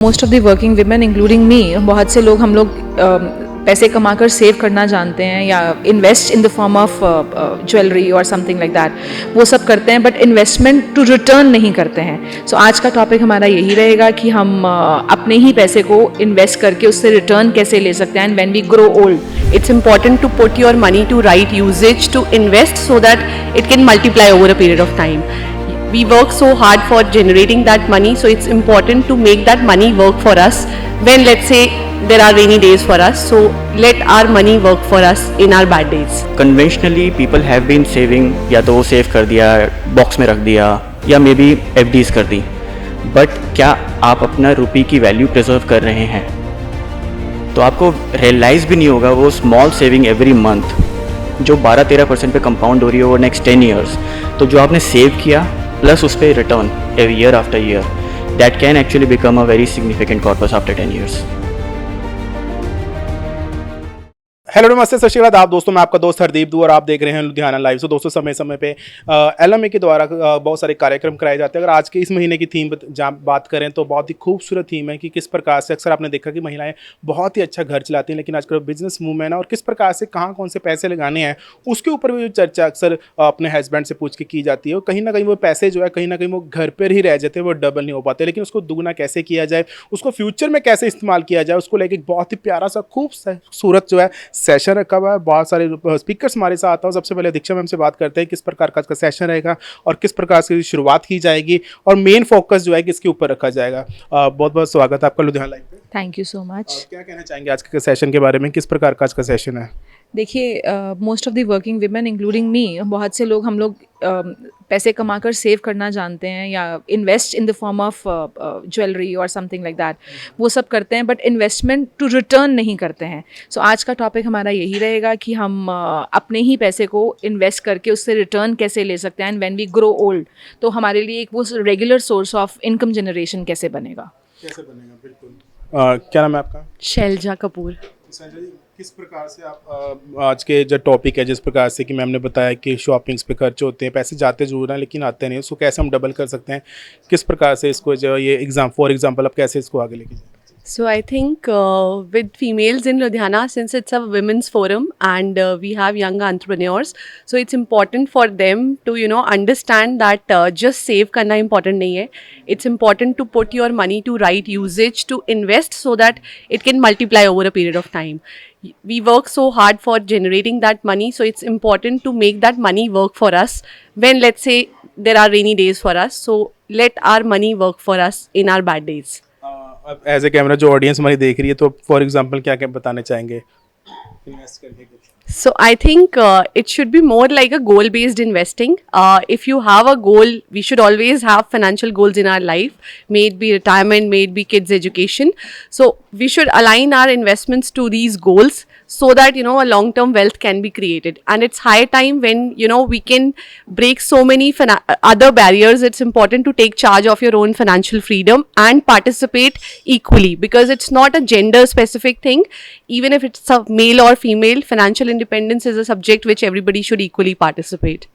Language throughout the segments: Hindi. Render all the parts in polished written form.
Most of the working women including me, बहुत से लोग हम लोग पैसे कमाकर सेव करना जानते हैं या invest in the form of jewellery और समथिंग लाइक दैट, वो सब करते हैं, बट इन्वेस्टमेंट टू रिटर्न नहीं करते हैं. सो आज का टॉपिक हमारा यही रहेगा कि हम अपने ही पैसे को इन्वेस्ट करके उससे रिटर्न कैसे ले सकते हैं. And when we grow old, it's important to put your money to right usage to invest so that it can multiply over a period of time. We work so hard for generating that money, so it's important to make that money work for us when, let's say, there are rainy days for us. So let our money work for us in our bad days. Conventionally people have been saving, या तो वो सेव कर दिया, बॉक्स में रख दिया, या मे बी FDs कर दी. बट क्या आप अपना रुपये की वैल्यू प्रिजर्व कर रहे हैं? तो आपको रियलाइज़ भी नहीं होगा वो स्मॉल सेविंग एवरी मंथ जो 12-13% पे कंपाउंड हो रही है ओवर नेक्स्ट 10 ईयर्स. तो जो आपने सेव किया प्लस उस पर return every year after year, that can actually become a very significant corpus after 10 years. Hello नमस्ते सत श्री अकाल आप दोस्तों, मैं आपका दोस्त हरदीप दू और आप देख रहे हैं लुधियाना लाइव. सो दोस्तों, समय समय पे LMA के द्वारा बहुत सारे कार्यक्रम कराए जाते हैं. अगर आज के इस महीने की थीम जहाँ बात करें तो बहुत ही खूबसूरत थीम है कि किस प्रकार से अक्सर आपने देखा कि महिलाएं बहुत ही अच्छा घर चलाती हैं, लेकिन आजकल बिजनेस वूमेन है और किस प्रकार से कहाँ कौन से पैसे लगाने हैं उसके ऊपर भी चर्चा अक्सर अपने हस्बैंड से पूछ के की जाती है. और कहीं ना कहीं वो पैसे जो है कहीं ना कहीं वो घर पर ही रह जाते हैं, वो डबल नहीं हो पाते. लेकिन उसको दुगना कैसे किया जाए, उसको फ्यूचर में कैसे इस्तेमाल किया जाए, उसको लेकर बहुत ही प्यारा सा खूबसूरत जो है सेशन रखा हुआ है. बहुत सारे स्पीकर्स हमारे साथ हैं. सबसे पहले दीक्षा मैम से बात करते हैं किस प्रकार का सेशन रहेगा और किस प्रकार से शुरुआत की जाएगी और मेन फोकस जो है किसके ऊपर रखा जाएगा. बहुत बहुत स्वागत है आपका लुधियाना लाइव पे. Thank you so much. क्या कहना चाहेंगे आज के सेशन के बारे में, किस प्रकार का आज का सेशन है? देखिए, most of the working women including me, बहुत से लोग हम लोग पैसे कमाकर सेव करना जानते हैं या invest in the form of jewellery और समथिंग लाइक दैट, वो सब करते हैं, बट इन्वेस्टमेंट टू रिटर्न नहीं करते हैं. सो आज का टॉपिक हमारा यही रहेगा कि हम अपने ही पैसे को इन्वेस्ट करके उससे रिटर्न कैसे ले सकते हैं. And when we grow old, तो हमारे लिए एक वो regular source of income generation कैसे बनेगा. बिल्कुल. क्या नाम है आपका? शैलजा कपूर. किस प्रकार से आप आज के जो टॉपिक है, जिस प्रकार से कि मैम ने बताया कि शॉपिंग्स पे खर्च होते हैं, पैसे जाते जरूर हैं लेकिन आते नहीं, उसको कैसे हम डबल कर सकते हैं, किस प्रकार से इसको जो ये फॉर एग्जांपल आप कैसे इसको आगे लेके जाएं? So I think with females in Ludhiana, since it's a women's forum and we have young entrepreneurs, so it's important for them to understand that just save करना important नहीं है. It's important to put your money to right usage to invest so that it can multiply over a period of time. We work so hard for generating that money, so it's important to make that money work for us when, let's say, there are rainy days for us. So let our money work for us in our bad days. अब एज ए कैमरा जो ऑडियंस हमारी देख रही है, तो फॉर एग्जांपल क्या क्या बताना चाहेंगे इन्वेस्ट करने के? So I think it should be more like a goal-based investing. If you have a goal, we should always have financial goals in our life, may it be retirement, may it be kids' education. So we should align our investments to these goals so that a long-term wealth can be created. And it's high time when we can break so many other barriers. It's important to take charge of your own financial freedom and participate equally, because it's not a gender-specific thing. Even if it's a male or female, financial independence is a subject which everybody should equally participate.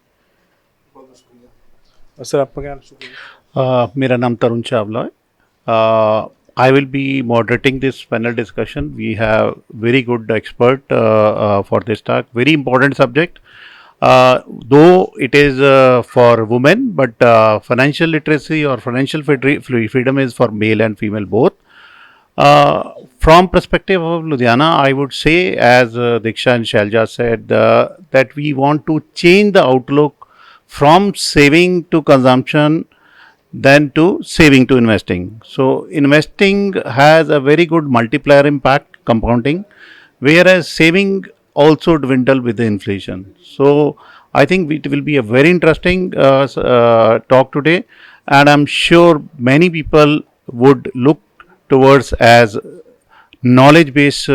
Sir आपका क्या नाम? मेरा नाम तरुण चावला है. I will be moderating this panel discussion. We have very good expert for this talk. Very important subject. Though it is for women, but financial literacy or financial freedom is for male and female both. From perspective of Ludhiana, I would say, as Diksha and Shailja said, that we want to change the outlook from saving to consumption than to saving to investing. So investing has a very good multiplier impact, compounding, whereas saving also dwindle with the inflation. So I think it will be a very interesting talk today, and I'm sure many people would look towards as knowledge based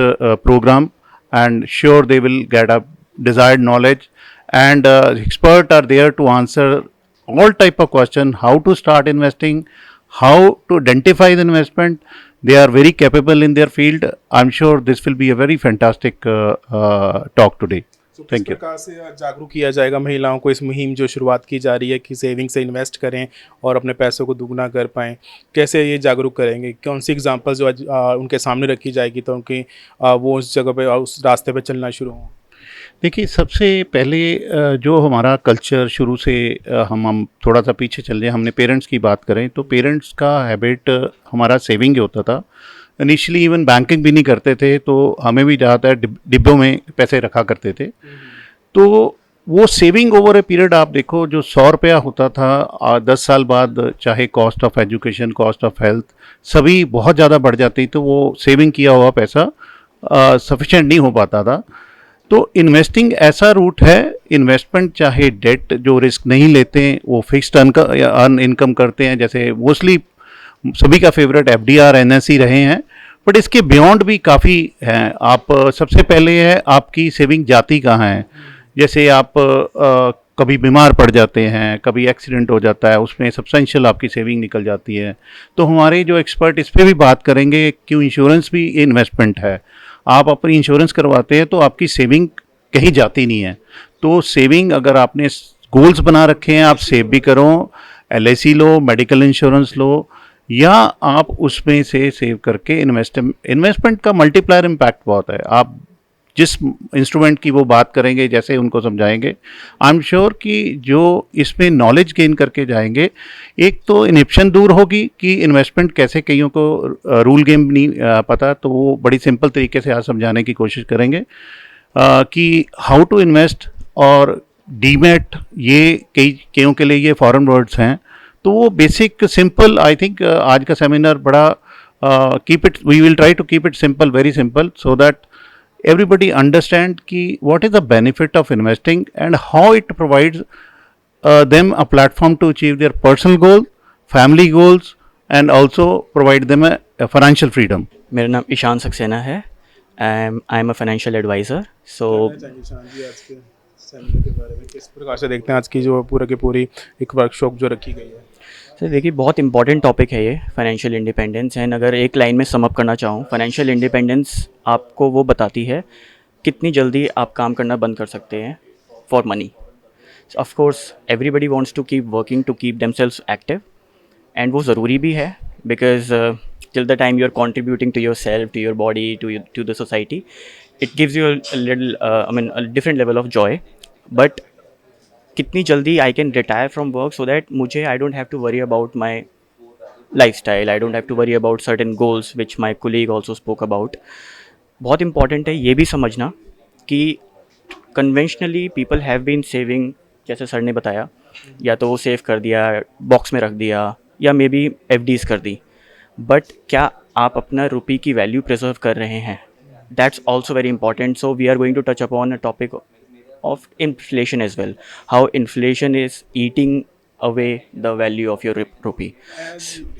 program, and sure they will get a desired knowledge, and experts are there to answer all type of question, how to start investing, how to identify the investment. They are very capable in their field. I'm sure this will be a very fantastic talk today. तो किस थैंक यू। प्रकार से जागरूक किया जाएगा महिलाओं को, इस मुहिम जो शुरुआत की जा रही है कि सेविंग से इन्वेस्ट करें और अपने पैसों को दुगना कर पाएँ, कैसे ये जागरूक करेंगे? कौन सी एग्जांपल जो आज उनके सामने रखी जाएगी तो उनकी वो उस जगह पे उस रास्ते पे चलना शुरू हों? देखिए, सबसे पहले जो हमारा कल्चर शुरू से हम थोड़ा सा पीछे चल जाए, हमने पेरेंट्स की बात करें तो पेरेंट्स का हैबिट हमारा सेविंग ही होता था। इनिशियली इवन बैंकिंग भी नहीं करते थे, तो हमें भी ज़्यादातर डिब्बों में पैसे रखा करते थे। तो वो सेविंग ओवर ए पीरियड आप देखो, जो 100 रुपया होता था 10 साल बाद, चाहे cost of education, cost of health सभी बहुत ज़्यादा बढ़ जाती, तो वो सेविंग किया हुआ पैसा सफिशेंट नहीं हो पाता था। तो इन्वेस्टिंग ऐसा रूट है, इन्वेस्टमेंट चाहे डेट जो रिस्क नहीं लेते हैं वो फिक्स्ड अर्न इनकम करते हैं, जैसे मोस्टली सभी का फेवरेट एफडीआर एनएसई रहे हैं, बट इसके बियॉन्ड भी काफ़ी हैं। आप सबसे पहले है आपकी सेविंग जाती कहाँ है, जैसे आप कभी बीमार पड़ जाते हैं, कभी एक्सीडेंट हो जाता है, उसमें सब्सटेंशियल आपकी सेविंग निकल जाती है। तो हमारे जो एक्सपर्ट इस पर भी बात करेंगे, क्यों इंश्योरेंस भी इन्वेस्टमेंट है। आप अपनी इंश्योरेंस करवाते हैं तो आपकी सेविंग कहीं जाती नहीं है। तो सेविंग अगर आपने गोल्स बना रखे हैं, आप सेव भी करो, एलआईसी लो, मेडिकल इंश्योरेंस लो, या आप उसमें से सेव करके इन्वेस्टमेंट का मल्टीप्लायर इम्पैक्ट बहुत है। आप जिस इंस्ट्रूमेंट की वो बात करेंगे, जैसे उनको समझाएंगे, आई एम श्योर कि जो इसमें नॉलेज गेन करके जाएंगे, एक तो इनहिबिशन दूर होगी कि इन्वेस्टमेंट कैसे, कईयों को रूल गेम नहीं पता, तो वो बड़ी सिंपल तरीके से आज समझाने की कोशिश करेंगे कि हाउ टू इन्वेस्ट। और डीमेट ये कईयों के लिए ये फॉरेन वर्ड्स हैं, तो वो बेसिक सिंपल, आई थिंक आज का सेमिनार बड़ा we will try to keep it simple, very simple, so that everybody understand ki what is the benefit of investing and how it provides them a platform to achieve their personal goal, family goals, and also provide them a financial freedom. मेरा नाम ईशान सक्सेना है। I am a financial adviser. So seminar के बारे में किस प्रकार से देखते हैं आज की जो पूरा की पूरी एक वर्कशॉप जो रखी गई है? सर देखिए, बहुत इंपॉर्टेंट टॉपिक है ये, फाइनेंशियल इंडिपेंडेंस। एंड अगर एक लाइन में समअप करना चाहूँ, फाइनेंशियल इंडिपेंडेंस आपको वो बताती है कितनी जल्दी आप काम करना बंद कर सकते हैं for money. Of course everybody wants to keep working to keep themselves active, and वो ज़रूरी भी है, because till the time you are contributing to your self, to your body, to the society, it gives you little a different level of joy. But कितनी जल्दी I can retire from work so that मुझे I don't have to worry about my lifestyle, I don't have to worry about certain goals which my colleague also spoke about. बहुत इंपॉर्टेंट है ये भी समझना कि conventionally people have been saving, जैसे सर ने बताया, या तो वो सेव कर दिया, बॉक्स में रख दिया, या मे बी एफडीज़ कर दी, बट क्या आप अपना रुपये की वैल्यू प्रिजर्व कर रहे हैं? That's also very important. So we are going to touch upon a topic of inflation as well, how inflation is eating away the value of your rupee.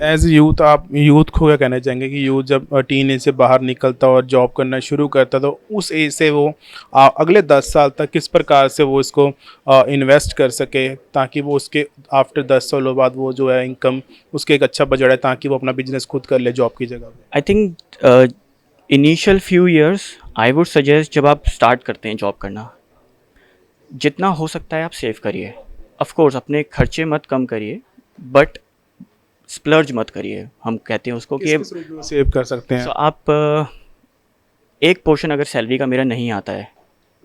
As youth, आप यूथ को क्या कहना चाहेंगे कि यूथ जब टीन एज से बाहर निकलता और जॉब करना शुरू करता, तो उस एज से वो अगले 10 साल तक किस प्रकार से वो इसको इन्वेस्ट कर सके, ताकि वो उसके आफ्टर 10 सालों बाद वो जो है इनकम उसके एक अच्छा बजट है, ताकि वो अपना बिजनेस खुद कर ले जॉब की जगह? I think initial few years I would suggest, जब आप स्टार्ट करते हैं जॉब करना, जितना हो सकता है आप सेव करिए। ऑफ कोर्स अपने खर्चे मत कम करिए, बट स्प्लर्ज मत करिए, हम कहते हैं उसको कि सेव कर सकते हैं। सो आप एक पोर्शन अगर सैलरी का मेरा नहीं आता है,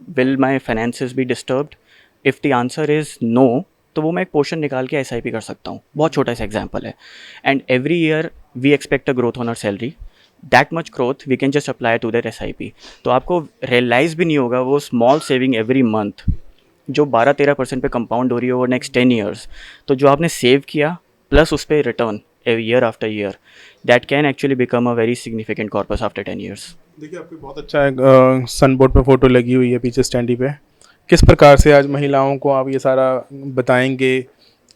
will my finances be disturbed? If the answer is no, तो वो मैं एक पोर्शन निकाल के SIP कर सकता हूँ। बहुत छोटा सा एग्जाम्पल है। And every year we expect a growth on our salary, that much growth we can just apply to that SIP। तो आपको रियलाइज़ भी नहीं होगा वो स्मॉल सेविंग एवरी मंथ जो 12-13% पे कंपाउंड हो रही है ओवर नेक्स्ट 10 ईयर्स। तो जो आपने सेव किया प्लस उस पर return year after year, that can actually become a very significant corpus after 10 years. देखिए, आपकी बहुत अच्छा सनबोर्ड पे फोटो लगी हुई है पीछे स्टैंडी पे। किस प्रकार से आज महिलाओं को आप ये सारा बताएंगे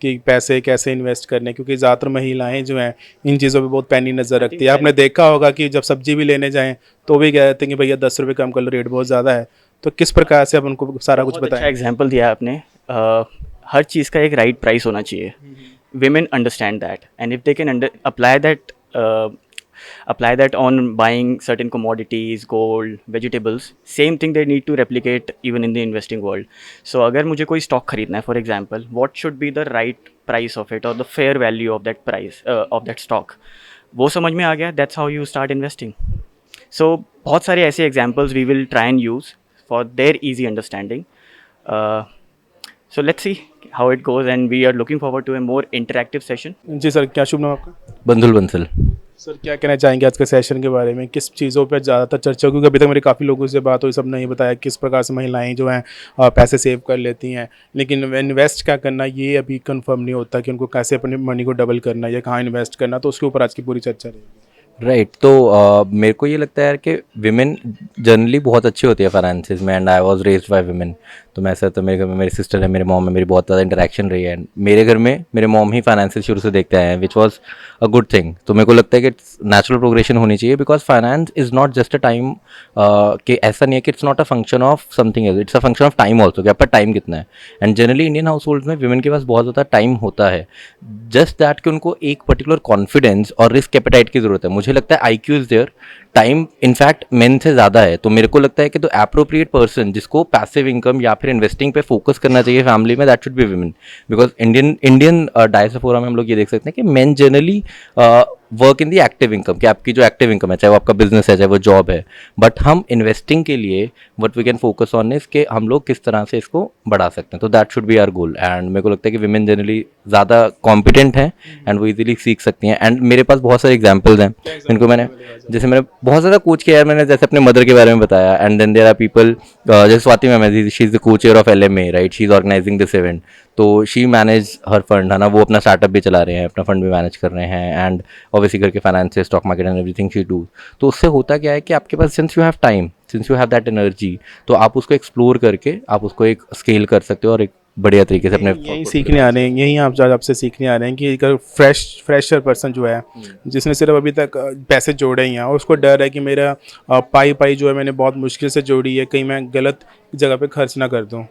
कि पैसे कैसे इन्वेस्ट करने, क्योंकि ज़्यादातर महिलाएं जो हैं इन चीज़ों पे बहुत पैनी नज़र रखती है। आपने देखा होगा कि जब सब्जी भी लेने जाएं तो भी कहते हैं कि भैया 10 रुपये कम कर लो, रेट बहुत ज़्यादा है। तो किस प्रकार से आप उनको सारा कुछ बताएं? अच्छा एग्जाम्पल दिया आपने। हर चीज़ का एक राइट प्राइस होना चाहिए। Women understand that, and if they can apply that apply that on buying certain commodities, gold, vegetables. Same thing they need to replicate even in the investing world. So अगर मुझे कोई stock खरीदना है, for example, what should be the right price of it or the fair value of that price of that stock? वो समझ में आ गया. That's how you start investing. So बहुत सारे ऐसे examples we will try and use for their easy understanding. So let's see how it goes, and we are looking forward to a more interactive session. जी सर, क्या शुभ नाम आपका? बंधुल बंसल। सर क्या कहना चाहेंगे आज के सेशन के बारे में, किस चीज़ों पर ज़्यादातर चर्चा होगी? क्योंकि अभी तक मेरे काफ़ी लोगों से बात हुई, सब ने ये बताया किस प्रकार से महिलाएं जो हैं पैसे सेव कर लेती हैं, लेकिन इन्वेस्ट क्या करना ये अभी कंफर्म नहीं होता कि उनको कैसे अपने मनी को डबल करना है या कहाँ इन्वेस्ट करना, तो उसके ऊपर आज की पूरी चर्चा रहेगी। राइट तो मेरे को ये लगता है यार कि विमेन जनरली बहुत अच्छी होती है फाइनेंसिस में, and I was raised bye women. तो मैं ऐसा तो मेरे घर में मेरी सिस्टर है, मेरे मॉम है, मेरी बहुत ज़्यादा इंटरेक्शन रही है, एंड मेरे घर में मेरे मॉम ही फाइनेंसिस शुरू से देखते आए हैं, which was a good thing. तो मेरे को लगता है कि नेचुरल प्रोग्रेशन होनी चाहिए, because finance is not just a time, कि ऐसा नहीं है कि it's not a function of something else, it's a function of time also, कि आपका टाइम कितना है। And generally Indian house hold में विमेन के पास बहुत ज़्यादा टाइम होता है, जस्ट दैट कि उनको एक पर्टिकुलर कॉन्फिडेंस और रिस्क एपेटाइट की ज़रूरत है। मुझे लगता है IQ is there, time in fact men से ज़्यादा है। तो मेरे को लगता है कि तो एप्रोप्रिएट पर्सन जिसको पैसिव इनकम या फिर इन्वेस्टिंग पे फोकस करना चाहिए फैमिली में, that should B women. Because Indian diaspora में हम लोग ये देख सकते हैं कि main generally work in the active income, कि आपकी जो एक्टिव इनकम है, चाहे वो आपका बिजनेस है, चाहे वो जॉब है, बट हम इन्वेस्टिंग के लिए what we can focus on is कि हम लोग किस तरह से इसको बढ़ा सकते हैं। तो that should be our goal. And मेरे को लगता है कि विमेन जनरली ज़्यादा कॉम्पिटेंट हैं एंड वो इजीली सीख सकती हैं। एंड मेरे पास बहुत सारे एग्जाम्पल्स हैं जिनको मैंने, जैसे मैंने बहुत ज़्यादा कोच किया है, मैंने जैसे अपने मदर के बारे में बताया। And then there are people जैसे स्वाति मैम है, she is the co-chair of LMA, right, she is organising this event. तो शी मैनेज हर फंड, है ना, वो अपना स्टार्टअप भी चला रहे हैं, अपना फंड भी मैनेज कर रहे हैं, एंड ऑब्वियसली घर के finance, stock market and everything she do. तो उससे होता क्या है कि आपके पास since you have time, since you have that energy, तो आप उसको एक्सप्लोर करके आप उसको एक स्केल कर सकते हो और एक बढ़िया तरीके से अपने यही सीखने आ रहे हैं, यही आप आपसे सीखने आ रहे हैं कि एक फ्रेशर पर्सन जो है, जिसने सिर्फ अभी तक पैसे जोड़े ही हैं और उसको डर है कि मेरा पाई जो है मैंने बहुत मुश्किल से जोड़ी है, कहीं मैं गलत जगह पे खर्च ना कर दूं,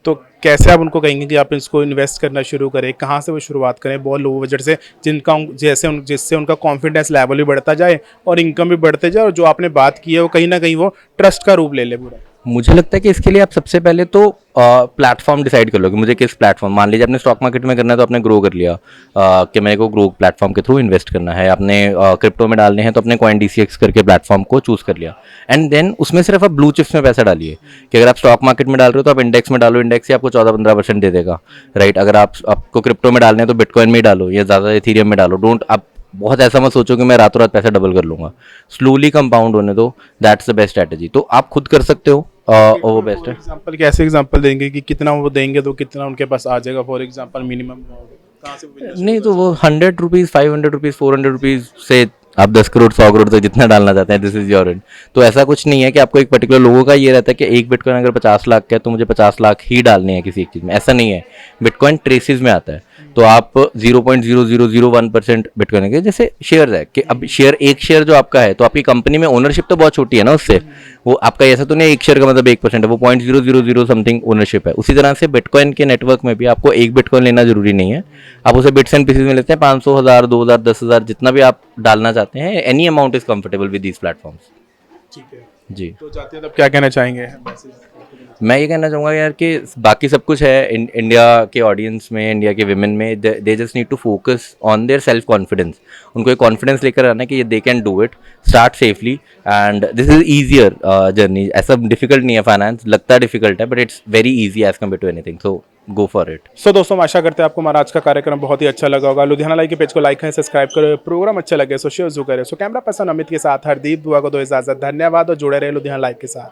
तो कैसे आप उनको कहेंगे कि आप इसको इन्वेस्ट करना शुरू करें, कहाँ से वो शुरुआत करें बहुत लो बजट से, जिससे उनका कॉन्फिडेंस लेवल भी बढ़ता जाए और इनकम भी बढ़ते जाए, और जो आपने बात की है वो कहीं ना कहीं वो ट्रस्ट का रूप ले ले पूरा। मुझे लगता है कि इसके लिए आप सबसे पहले तो प्लेटफॉर्म डिसाइड कर लो कि मुझे किस प्लेटफॉर्म, मान लीजिए आपने स्टॉक मार्केट में करना है तो आपने ग्रो कर लिया कि मेरे को ग्रो प्लेटफॉर्म के थ्रू इन्वेस्ट करना है, आपने क्रिप्टो में डालने हैं तो अपने CoinDCX करके प्लेटफॉर्म को चूज़ कर लिया। एंड देन उसमें सिर्फ आप ब्लू चिप्स में पैसा डालिए, कि अगर आप स्टॉक मार्केट में डाल रहे हो तो आप इंडेक्स में डालो, इंडेक्स ही आपको 14-15% दे देगा, राइट। अगर आपको क्रिप्टो में डालने हैं तो बिटकॉइन में ही डालो या ज़्यादा इथीरियम में डालो। डोंट आप बहुत ऐसा मत सोचो कि मैं रातों रात पैसा डबल कर लूँगा, स्लोली कंपाउंड होने दो, दैट्स द बेस्ट स्ट्रैटेजी। तो आप खुद कर सकते हो, वो बेस्ट है। एग्जांपल कैसे एग्जांपल देंगे कि कितना वो देंगे तो कितना उनके पास आ जाएगा, फॉर एग्जांपल मिनिमम कहाँ से? नहीं तो वो 100 रुपीज़, 500 रुपीज़, 400 रुपीज़ से आप 10 करोड़ 100 करोड़ तक जितना डालना चाहते हैं, दिस इज योर एंड। तो ऐसा कुछ नहीं है कि आपको एक पर्टिकुलर लोगों का ये रहता है कि एक बिटकॉइन अगर 50 लाख का है तो मुझे 50 लाख ही डालने हैं किसी एक चीज़ में, ऐसा नहीं है। बिटकॉइन ट्रेसिस में आता है, तो आप 0.0001% बिटकॉइन के जैसे शेयर है कि अब एक शेयर जो आपका है तो आपकी कंपनी में ओनरशिप तो बहुत छोटी है ना, उससे वो आपका ऐसा तो नहीं एक शेयर का मतलब 1% है, वो 0.000 समथिंग ओनरशिप है। उसी तरह से बिटकॉइन के नेटवर्क में भी आपको एक बिटकॉइन लेना जरूरी नहीं है, आप उसे बिट्स एंड पीसेस में लेते हैं, 500, 1000, 2000, 10,000 जितना भी आप डालना चाहते हैं, any amount is comfortable with these platforms. ठीक है जी, तो जाते हैं तब क्या कहना चाहेंगे? मैं ये कहना चाहूँगा यार कि बाकी सब कुछ है इंडिया के ऑडियंस में, इंडिया के विमेन में, they just need to focus on their self confidence. उनको एक कॉन्फिडेंस लेकर आना कि ये they can do it, start safely, and this is easier journey. ऐसा डिफिकल्ट नहीं है फाइनेंस, लगता है डिफिकल्ट है but it's very easy as compare to anything, so go for it. So दोस्तों, हम आशा करते हैं आपको हमारा आज का कार्यक्रम बहुत ही अच्छा लगा होगा। लुधियाना लाइव के पेज को लाइक करें, सब्सक्राइब करें, प्रोग्राम अच्छा लगे सो शेयर जरूर करें। सो कैमरा पर्सन अमित के साथ हरदीप दुआ को दो इजाजत, धन्यवाद और जुड़े रहे लुधियाना लाइव के साथ।